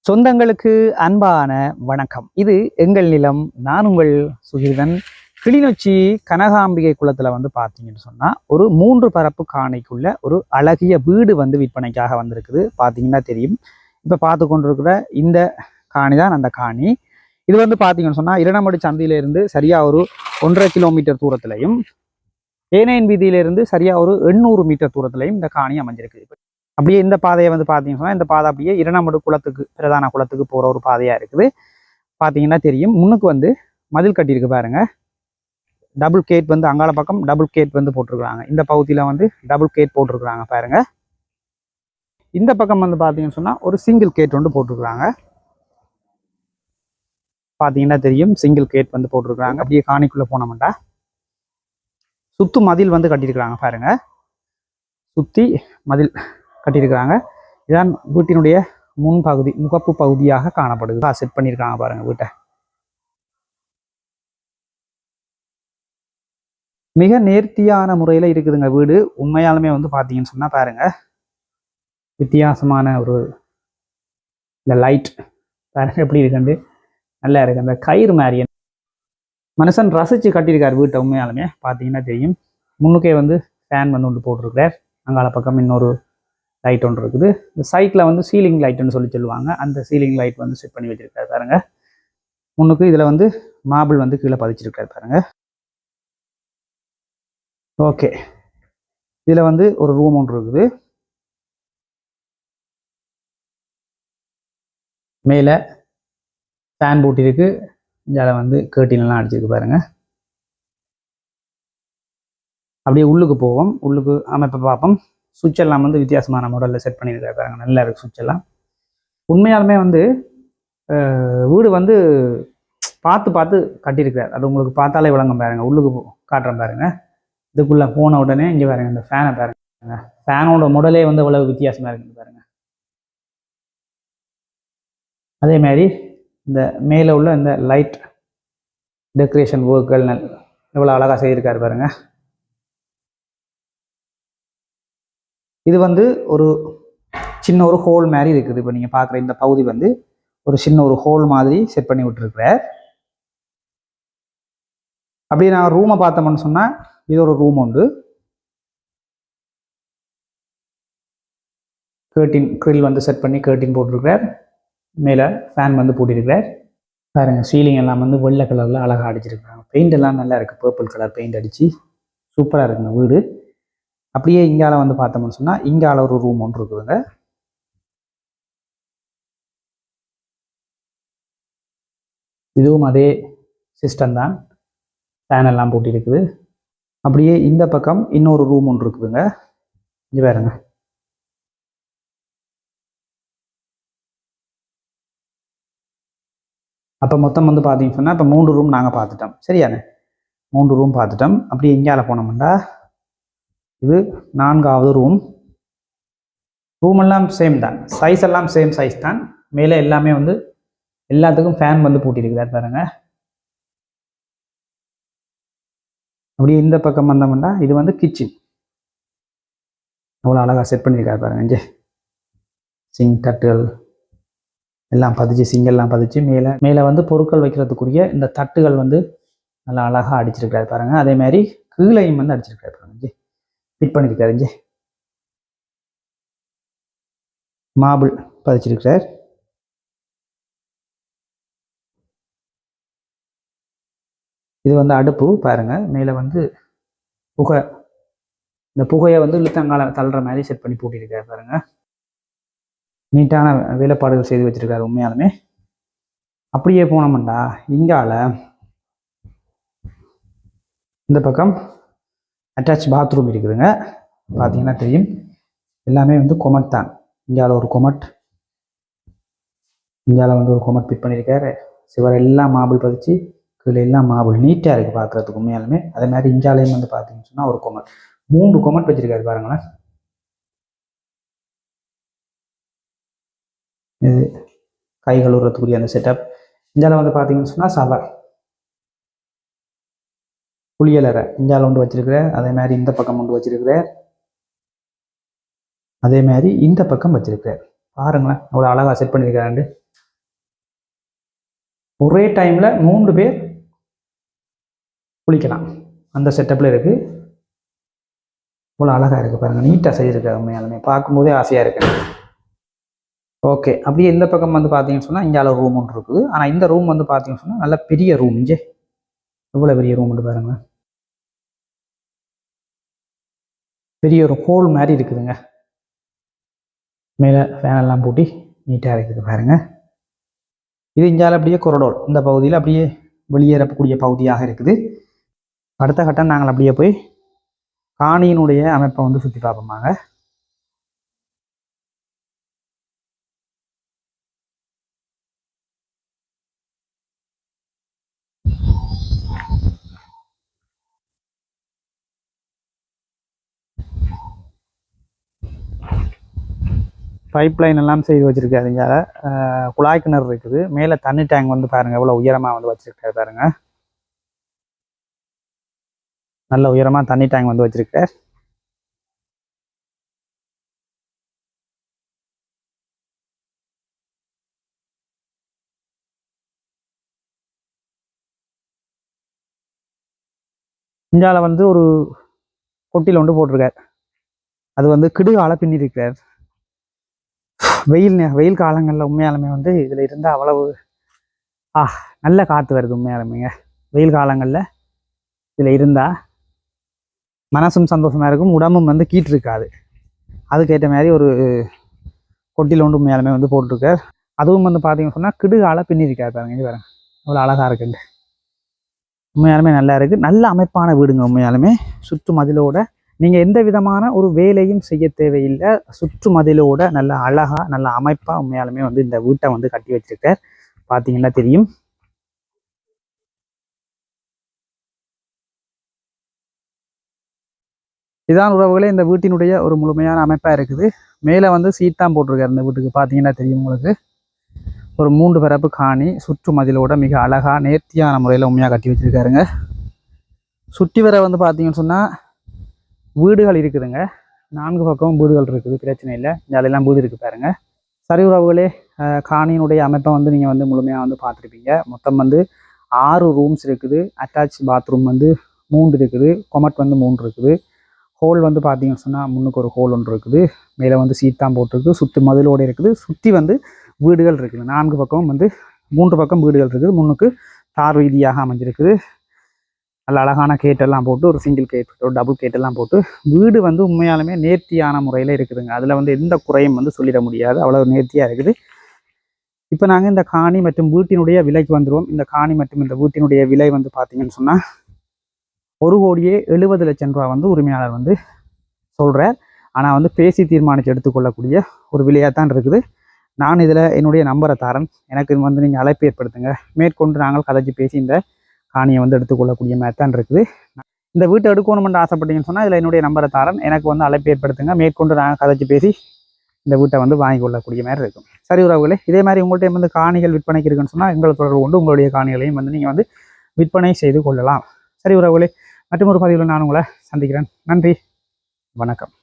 சொந்தங்களுக்கு அன்பான வணக்கம். இது எங்கள் நிலம். நான் உங்கள் சுகிர்தன். கிளிநொச்சி கனகாம்பிகை குளத்துல பார்த்தீங்கன்னு சொன்னா ஒரு 3 பரப்பு காணிக்குள்ள ஒரு அழகிய வீடு விற்பனைக்காக வந்திருக்குது. பார்த்தீங்கன்னா தெரியும். இப்ப பார்த்து கொண்டிருக்கிற இந்த காணி தான் அந்த காணி. இது பார்த்தீங்கன்னு சொன்னா இரண்டாமடி சந்தையிலிருந்து சரியா ஒரு 1.5 கிலோமீட்டர் தூரத்திலையும், ஏனையன் வீதியிலிருந்து சரியா ஒரு 800 மீட்டர் தூரத்திலையும் இந்த காணி அமைஞ்சிருக்கு. அப்படியே இந்த பாதையை பார்த்தீங்கன்னு சொன்னால் இந்த பாதை அப்படியே இரண்டாமடு குளத்துக்கு, பிரதான குளத்துக்கு போகிற ஒரு பாதையாக இருக்குது. பார்த்தீங்கன்னா தெரியும். முன்னுக்கு மதில் கட்டியிருக்கு பாருங்க. டபுள் கேட் அங்கால பக்கம் டபுள் கேட் போட்டிருக்கிறாங்க. இந்த பகுதியில் டபுள் கேட் போட்டிருக்கிறாங்க பாருங்க. இந்த பக்கம் பார்த்தீங்கன்னு சொன்னால் ஒரு சிங்கிள் கேட் போட்டிருக்கிறாங்க. பார்த்தீங்கன்னா தெரியும். சிங்கிள் கேட் போட்டிருக்கிறாங்க. அப்படியே காணிக்குள்ளே போனோம்டா சுத்து மதில் கட்டியிருக்கிறாங்க பாருங்க. சுற்றி மதில் கட்டியிருக்கிறாங்க. இதான் வீட்டினுடைய முன்பகுதி, முகப்பு பகுதியாக காணப்படுது. செட் பண்ணியிருக்காங்க பாருங்க வீட்டை. மிக நேர்த்தியான முறையில் இருக்குதுங்க வீடு. உண்மையாலுமே பார்த்தீங்கன்னு சொன்னா பாருங்க, வித்தியாசமான ஒரு இந்த லைட் பாருங்க எப்படி இருக்குண்டு நல்லா இருக்கு. அந்த கயிறு மாதிரி மனுஷன் ரசிச்சு கட்டியிருக்காரு வீட்டை. உண்மையாலுமே பார்த்தீங்கன்னா தெரியும். முன்னுக்கே ஃபேன் ஒன்று போட்டிருக்கிறார். அங்கால பக்கம் இன்னொரு லைட் ஒன்று இருக்குது. இந்த சைட்டில் சீலிங் லைட்டுன்னு சொல்லுவாங்க. அந்த சீலிங் லைட் செட் பண்ணி வச்சிருக்காரு பாருங்க. முன்னுக்கு இதில் மார்பிள் கீழே பதிச்சிருக்காரு பாருங்க. ஓகே, இதில் ஒரு ரூம் ஒன்று இருக்குது. மேலே ஃபேன் போட்டிருக்கு. இதில் கேர்டின்லாம் அடிச்சிருக்கு பாருங்க. அப்படியே உள்ளுக்கு போவோம். உள்ளுக்கு அமைப்பை பார்ப்போம். சுவிட்ச் எல்லாம் வித்தியாசமான மாடலில் செட் பண்ணியிருக்காரு பாருங்க. நல்லா இருக்கு சுவிட்ச் எல்லாம். உண்மையாலுமே வீடு பார்த்து பார்த்து கட்டியிருக்கிறார். அது உங்களுக்கு பார்த்தாலே விளங்கும் பாருங்க. உள்ளுக்கு காட்டுறேன் பாருங்க. இதுக்குள்ளே போன உடனே இங்கே பாருங்க, இந்த ஃபேனை பாருங்க. ஃபேனோட மாடலே அவ்வளவு வித்தியாசமாக இருக்குது பாருங்க. அதே மாதிரி இந்த மேலே உள்ள இந்த லைட் டெக்கரேஷன் ஒர்க்குகள் எவ்வளோ அழகாக செய்திருக்காரு பாருங்க. இது ஒரு சின்ன ஒரு ஹோல் மாதிரி இருக்குது. இப்போ நீங்கள் பார்க்குற இந்த பகுதி ஒரு சின்ன ஒரு ஹோல் மாதிரி செட் பண்ணி விட்டுருக்குறார். அப்படியே நான் ரூமை பார்த்தோம்னு சொன்னால் இது ஒரு ரூம் உண்டு. கேர்டின் கிரில் செட் பண்ணி கேர்டின் போட்டிருக்கிறார். மேலே ஃபேன் போட்டிருக்கிறார் பாருங்க. சீலிங் எல்லாம் வெள்ளை கலரில் அழகாக அடிச்சிருக்கிறாங்க. பெயிண்ட் எல்லாம் நல்லா இருக்குது. பர்பிள் கலர் பெயிண்ட் அடித்து சூப்பராக இருக்குங்க வீடு. அப்படியே இங்கால பார்த்தோம்னு சொன்னால் இங்கால ஒரு ரூம் ஒன்று இருக்குதுங்க. இதுவும் அதே சிஸ்டம் தான். ஃபேன் எல்லாம் போட்டி இருக்குது. அப்படியே இந்த பக்கம் இன்னொரு ரூம் ஒன்று இருக்குதுங்க. இங்கே பாருங்க. அப்போ மொத்தம் பார்த்தீங்கன்னு சொன்னால் இப்போ 3 ரூம் நாங்கள் பார்த்துட்டோம். சரியானே, 3 ரூம் பார்த்துட்டோம். அப்படியே இங்கால போனோம்டா இது 4வது ரூம். ரூம் எல்லாம் சேம் தான். சைஸ் எல்லாம் சேம் சைஸ் தான். மேலே எல்லாமே எல்லாத்துக்கும் ஃபேன் பூட்டியிருக்குது பாருங்க. அப்படியே இந்த பக்கம் வந்தோம்னா இது கிச்சன். அவ்வளோ அழகாக செட் பண்ணியிருக்காரு பாருங்க. இங்கே சிங் தட்டுகள் எல்லாம் பதிச்சு, சிங்கெல்லாம் பதிச்சு மேலே மேலே பொருட்கள் வைக்கிறதுக்குரிய இந்த தட்டுகள் நல்லா அழகாக அடிச்சிருக்காரு பாருங்க. அதே மாதிரி கீழையும் அடிச்சிருக்காரு பாருங்க. இங்கே ஃபிட் பண்ணியிருக்காரு. இங்கே மார்பிள் பதிச்சிருக்கிறார். இது அடுப்பு பாருங்க. மேலே புகை, இந்த புகையை இழுத்தங்கால தள்ளுற மாதிரி செட் பண்ணி போட்டிருக்காரு பாருங்க. நீட்டான வேலைப்பாடுகள் செய்து வச்சிருக்காரு உண்மையாலுமே. அப்படியே போனோம்டா இங்கால இந்த பக்கம் அட்டாச் பாத்ரூம் இருக்குதுங்க. பார்த்தீங்கன்னா தெரியும். எல்லாமே கொமட் தான். இங்கால ஒரு கொமட், இங்கால ஒரு கொமட் ஃபிட் பண்ணியிருக்காரு. சிவர் எல்லாம் மார்பிள் பதிச்சு, கீழே எல்லாம் மார்பிள் நீட்டாக இருக்குது பார்க்குறதுக்கு உண்மையாலுமே. அதே மாதிரி இங்காலையும் பார்த்தீங்கன்னு சொன்னால் ஒரு கொமட், 3 கொமட் வச்சிருக்காரு பாருங்களேன். இது கை கழுவுறதுக்குரிய அந்த செட்டப். இங்கால பார்த்தீங்கன்னு சொன்னால் சவர், குளியலறை இங்கால ஒன்று வச்சிருக்கிறார். அதே மாதிரி இந்த பக்கம் ஒன்று வச்சிருக்கிறார். அதே மாதிரி இந்த பக்கம் வச்சிருக்கிறார். பாருங்களேன் அவ்வளோ அழகாக செட் பண்ணியிருக்காரு. ஒரே டைமில் 3 பேர் குளிக்கலாம். அந்த செட்டப்பில் இருக்குது. இவ்வளோ அழகாக இருக்குது பாருங்கள், நீட்டாக செய்திருக்காங்க. உண்மையாலுமே பார்க்கும்போதே ஆசையாக இருக்குது. ஓகே, அப்படியே இந்த பக்கம் வந்து பார்த்தீங்கன்னு சொன்னால் இங்கே ரூம் ஒன்று இருக்குது. ஆனால் இந்த ரூம் வந்து பார்த்தீங்கன்னு சொன்னால் நல்ல பெரிய ரூம். இங்கே இவ்வளோ பெரிய ரூம் வந்து பாருங்கள், பெரிய ஒரு ஹோல் மாதிரி இருக்குதுங்க. மேலே ஃபேனெல்லாம் போட்டி நீட்டாக இருக்குது பாருங்கள். இது இங்கால அப்படியே கொரடோல் இந்த பகுதியில் அப்படியே வெளியேறக்கூடிய பகுதியாக இருக்குது. அடுத்த கட்டம் நாங்கள் அப்படியே போய் காணியினுடைய அமைப்பை வந்து சுற்றி பார்ப்போமாங்க. பைப் லைன் எல்லாம் செய்து வச்சுருக்காரு. இங்கே குழாய் கிணறு இருக்குது. மேலே தண்ணி டேங்க் வந்து பாருங்கள் எவ்வளோ உயரமாக வந்து வச்சுருக்காரு பாருங்கள். நல்ல உயரமாக தண்ணி டேங்க் வந்து வச்சுருக்கார். இந்தியாவில் வந்து ஒரு கொட்டியில் ஒன்று போட்டிருக்கார். அது வந்து கிடுகால பின்னிருக்கிறார். வெயில் காலங்களில் உண்மையாலுமே வந்து இதில் இருந்தால் அவ்வளவு நல்ல காற்று வருது. உண்மையாலுமேங்க வெயில் காலங்களில் இதில் இருந்தால் மனசும் சந்தோஷமாக இருக்கும், உடம்பும் வந்து கீட்டு இருக்காது. அதுக்கேற்ற மாதிரி ஒரு கொட்டியில் ஒன்று உண்மையாலுமே வந்து போட்டிருக்கார். அதுவும் வந்து பார்த்தீங்கன்னு சொன்னால் கிடுகால பின்னிருக்காரு பாருங்க. இது பாருங்க அவ்வளோ அழகாக இருக்குண்டு. உண்மையாலுமே நல்லா இருக்குது. நல்ல அமைப்பான வீடுங்க. உண்மையாலுமே சுற்று மதிலோட நீங்கள் எந்த விதமான ஒரு வேலையும் செய்ய தேவையில்லை. சுற்று மதிலோட நல்ல அழகாக நல்ல அமைப்பாக உண்மையாலுமே வந்து இந்த வீட்டை வந்து கட்டி வச்சிருக்கார். பார்த்தீங்கன்னா தெரியும். இதான் உறவுகளே இந்த வீட்டினுடைய ஒரு முழுமையான அமைப்பாக இருக்குது. மேலே வந்து சீட் தான் போட்டிருக்காரு இந்த வீட்டுக்கு. பார்த்தீங்கன்னா தெரியும் உங்களுக்கு. ஒரு 3 பரப்பு காணி சுற்று மதிலோட மிக அழகாக நேர்த்தியான முறையில் உண்மையாக கட்டி வச்சுருக்காருங்க. சுற்றி வர வந்து பார்த்தீங்கன்னு சொன்னால் வீடுகள் இருக்குதுங்க. 4 பக்கமும் வீடுகள் இருக்குது, பிரச்சனை இல்லை. ஜாலியெல்லாம் வீடு இருக்குது பாருங்க. சரி உறவுகளே, காணியினுடைய அமைப்பை வந்து நீங்கள் வந்து முழுமையாக வந்து பார்த்துருப்பீங்க. மொத்தம் வந்து 6 ரூம்ஸ் இருக்குது. அட்டாச் பாத்ரூம் வந்து 3 இருக்குது. கொமட் வந்து 3 இருக்குது. ஹோல் வந்து பார்த்தீங்கன்னு சொன்னால் முன்னுக்கு ஒரு ஹோல் ஒன்று இருக்குது. மேலே வந்து சீட்டாம் போட்டிருக்கு. சுற்றி மதிலோடு இருக்குது. சுற்றி வந்து வீடுகள் இருக்குது. 4 பக்கமும் வந்து 3 பக்கம் வீடுகள் இருக்குது. முன்னுக்கு தார் வீதியாக அமைஞ்சிருக்குது. நல்ல அழகான கேட்டெல்லாம் போட்டு, ஒரு சிங்கிள் கேட், ஒரு டபுள் கேட்டெல்லாம் போட்டு வீடு வந்து உண்மையாலுமே நேர்த்தியான முறையில் இருக்குதுங்க. அதில் வந்து எந்த குறையும் வந்து சொல்லிட முடியாது, அவ்வளோ நேர்த்தியாக இருக்குது. இப்போ நாங்கள் இந்த காணி மற்றும் வீட்டினுடைய விலைக்கு வந்துடுவோம். இந்த காணி மற்றும் இந்த வீட்டினுடைய விலை வந்து பார்த்தீங்கன்னு சொன்னால் 1,70,00,000 ரூபா வந்து உரிமையாளர் வந்து சொல்கிறார். ஆனால் வந்து பேசி தீர்மானித்து எடுத்துக்கொள்ளக்கூடிய ஒரு விலையாக தான் இருக்குது. நான் இதில் என்னுடைய நம்பரை தரேன். எனக்கு வந்து நீங்கள் அழைப்பு ஏற்படுத்துங்க. மேற்கொண்டு நாங்கள் கதைச்சி பேசி இந்த காணியை வந்து எடுத்துக்கொள்ளக்கூடிய மாதிரி தான் இருக்குது. இந்த வீட்டை எடுக்கணுமென்று ஆசைப்பட்டீங்கன்னு சொன்னால் இதில் என்னுடைய நம்பரை தரேன். எனக்கு வந்து அழைப்பு ஏற்படுத்துங்க. மேற்கொண்டு நாங்கள் கதைச்சி பேசி இந்த வீட்டை வந்து வாங்கி கொள்ளக்கூடிய மாதிரி இருக்கும். சரி உறவுகளே, இதே மாதிரி உங்கள்கிட்ட வந்து காணிகள் விற்பனைக்கு இருக்குன்னு சொன்னால் எங்களை தொடர்பு கொண்டு உங்களுடைய காணிகளையும் வந்து நீங்கள் வந்து விற்பனை செய்து கொள்ளலாம். சரி உறவுகளே, மற்றும் ஒரு பதிவில் நான் உங்களை சந்திக்கிறேன். நன்றி, வணக்கம்.